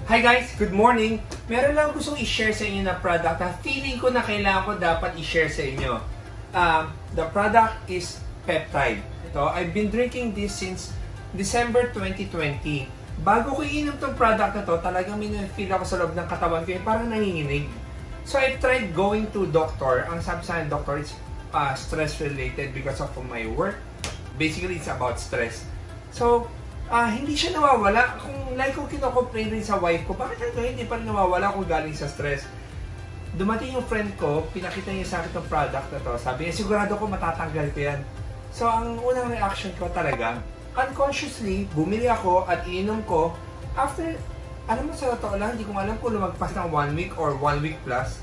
Hi guys! Good morning! Meron lang gustong i-share sa inyo na product na feeling ko na kailangan ko dapat i-share sa inyo. The product is peptide. Ito, I've been drinking this since December 2020. Bago ko iinom tong product na to, talagang may feel ako sa loob ng katawan ko, parang nanginginig. So I tried going to doctor. Ang sabi sa akin, doctor, it's stress related because of my work. Basically, it's about stress. So, hindi siya nawawala. Kung like ko kinocomplain rin sa wife ko, bakit hanggang hindi pa rin nawawala kung galing sa stress? Dumating yung friend ko, pinakita niya sa akin itong product na to. Sabi niya, sigurado ko matatanggal ko yan. So, ang unang reaction ko talaga, unconsciously, bumili ako at iinom ko. After, alam mo sa totoo lang, hindi ko alam kung lumagpas ng 1 week or 1 week plus,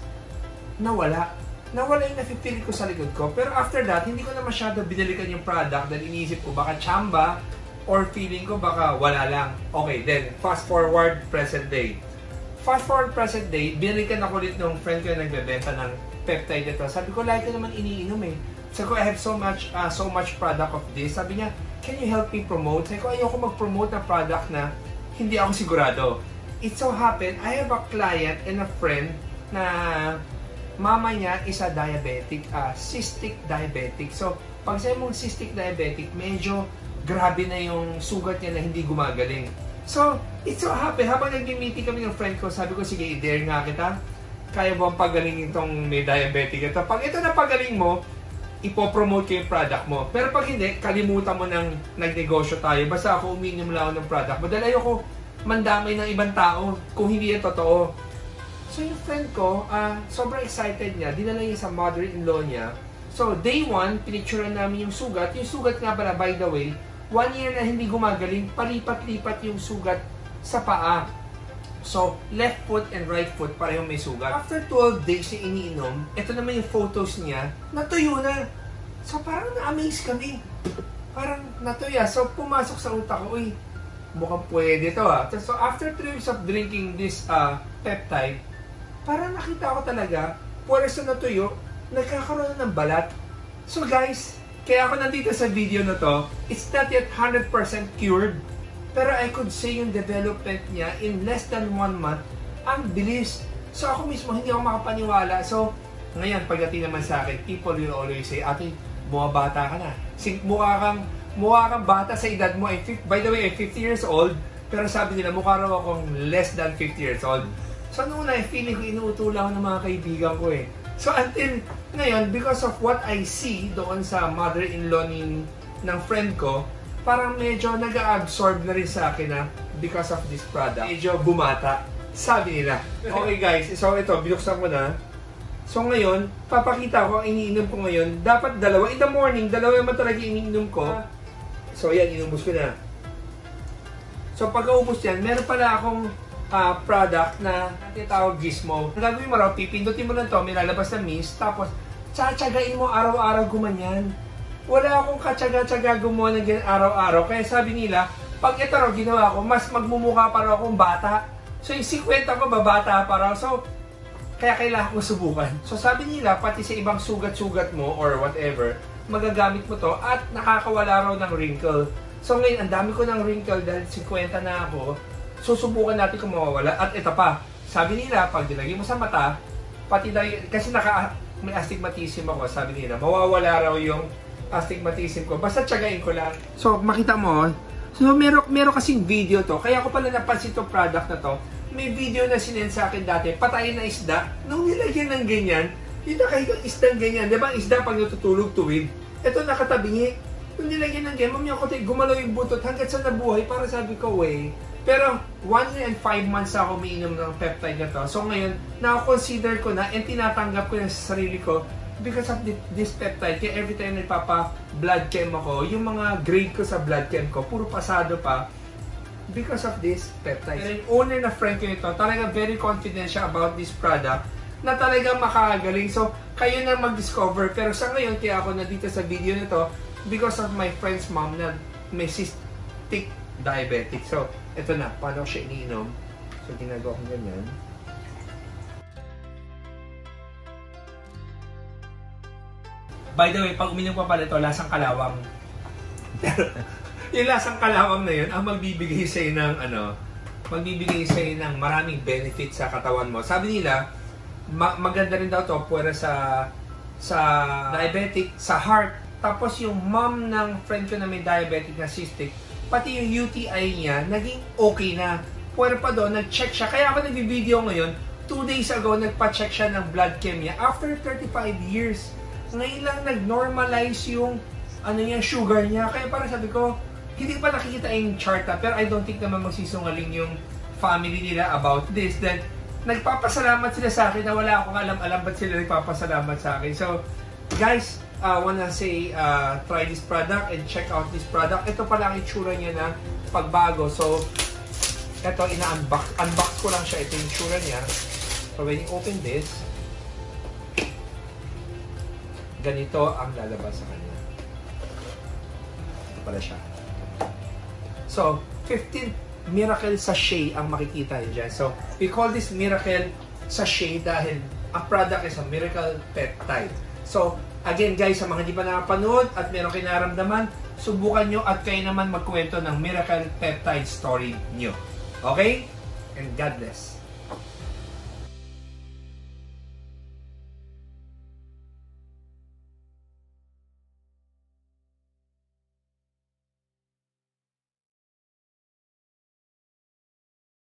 nawala. Nawala yung nafe-feel ko sa likod ko. Pero after that, hindi ko na masyado binalikan yung product dahil iniisip ko baka tsamba, or feeling ko baka wala lang. Okay, then, fast forward present day. Fast forward present day, binalikan ako ulit ng friend ko yung nagbebenta ng peptide ito. Sabi ko, like ko naman iniinom eh. Sabi ko, I have so much product of this. Sabi niya, can you help me promote? Sabi ko, ayoko mag-promote na product na hindi ako sigurado. It so happened, I have a client and a friend na mama niya is a diabetic, cystic diabetic. So, pag sa'yo mong cystic diabetic, medyo grabe na yung sugat niya na hindi gumagaling. So, it so happened, habang nag-meeting kami ng friend ko, sabi ko, sige, i-dare nga kita. Kaya mo ang pagaling itong may diabetic ito. Pag ito na pagaling mo, ipopromote ko yung product mo. Pero pag hindi, kalimutan mo nang nagnegosyo tayo. Basta ako uminom lang ng product mo. Dahil ayoko mandamay ng ibang tao kung hindi yan totoo. So, yung friend ko, sobrang excited niya. Dinala niya sa mother-in-law niya. So, day 1, pinicturean namin yung sugat. Yung sugat nga pala, by the way, 1 year na hindi gumagaling, palipat-lipat yung sugat sa paa. So, left foot and right foot, parehong may sugat. After 12 days na iniinom, ito naman yung photos niya, natuyo na. So, parang na-amaze kami. Parang natuya. So, pumasok sa utak ko, uy, mukhang pwede to ah. So, after 3 weeks of drinking this peptide, parang nakita ko talaga, puweres na natuyo, nagkakaroon na ng balat. So, guys, kaya ako nandito sa video na to, it's not yet 100% cured, pero I could say yung development niya in less than 1 month, ang bilis. So ako mismo, hindi ako makapaniwala. So, ngayon, pagdating naman sa akin, people will always say, ate, bumabata ka na. Mukha kang bata sa edad mo. By the way, I'm 50 years old, pero sabi nila, mukha raw akong less than 50 years old. So noon ay feeling ko, inuutula ako ng mga kaibigan ko eh. So until ngayon, because of what I see doon sa mother-in-law ng friend ko, parang medyo nag-absorb na rin sa akin na because of this product. Medyo bumata, sabi nila. Okay guys, so ito, binuksan ko na. So ngayon, papakita ko ang iniinom ko ngayon. Dapat dalawa. In the morning, dalawa naman talaga iniinom ko. So yan, inubos ko na. So pagkaubos yan, meron pala akong product na tinatawag Gizmo. Ang gagawin mo raw, pipindutin mo lang to, may lalabas na mist, tapos tsatsagain mo araw-araw gumanyan. Wala akong katsaga-tsaga gumawa ng ganyan araw-araw. Kaya sabi nila, pag ito raw ginawa ko, mas magmumukha pa raw akong bata. So yung 50 ko, babata pa raw. So, kaya kailangan ko subukan. So sabi nila, pati sa ibang sugat-sugat mo or whatever, magagamit mo to at nakakawala raw ng wrinkle. So ngayon, ang dami ko ng wrinkle dahil 50 na ako. Susubukan natin kung mawawala. At ito pa, sabi nila, pag dilagay mo sa mata, pati dahil, kasi may astigmatism ako, sabi nila, mawawala raw yung astigmatism ko. Basta tiyagain ko lang. So, makita mo, so meron kasing video to, kaya ko pala napansin itong product na to. May video na sinend sa akin dati, patayin na isda. Nung nilagyan ng ganyan, yung nakahigang isdang ganyan, di ba isda pag natutulog tuwid? Ito nakatabingi. Nung nilagyan ng ganyan, mamaya ko gumalaw yung butot hanggang sa nabuhay, para sabi ko, way. Pero 1 year and 5 months ako umiinom ng peptide na to. So ngayon, na-consider ko na and tinatanggap ko na sa sarili ko because of this peptide. Kaya every time nagpapa-blood chem ako, yung mga grade ko sa blood chem ko, puro pasado pa because of this peptide. Pero yung owner na friend ko ito, talaga very confident siya about this product na talagang makakagaling. So, kayo na mag-discover. Pero sa ngayon, kaya ako nandito sa video nito because of my friend's mom na may cystic diabetic. So, ito na, paano siya iniinom. So, ginagawa ko ganyan. By the way, pag uminom pa pala ito, lasang kalawang. Pero, yung lasang kalawang na yun, ang magbibigay sa'yo ng magbibigay sa'yo ng maraming benefits sa katawan mo. Sabi nila, maganda rin daw to para sa diabetic, sa heart. Tapos yung mom ng friend ko na may diabetic na cystic, pati yung UTI niya, naging okay na. Pwera pa doon, nag-check siya. Kaya ako nag-video ngayon, 2 days ago, nagpa-check siya ng blood chem niya. After 35 years, ngayon lang nag-normalize yung sugar niya. Kaya parang sabi ko, hindi pa nakikita yung chart pero I don't think naman magsisungaling yung family nila about this. Then, nagpapasalamat sila sa akin na wala akong alam ba't sila nagpapasalamat sa akin. So, guys, wanna say, try this product and check out this product. Ito pala ang itsura niya na pagbago. So, ito, unbox ko lang siya. Ito yung itsura niya. So, when you open this, ganito ang lalabas sa kanya. Ito pala siya. So, 15 miracle sachet ang makikita nyo dyan. So, we call this miracle sachet dahil ang product is a miracle peptide. So, again guys, sa mga hindi pa nakapanood at meron kayo naramdaman, subukan nyo at kayo naman magkwento ng miracle peptide story nyo. Okay? And God bless.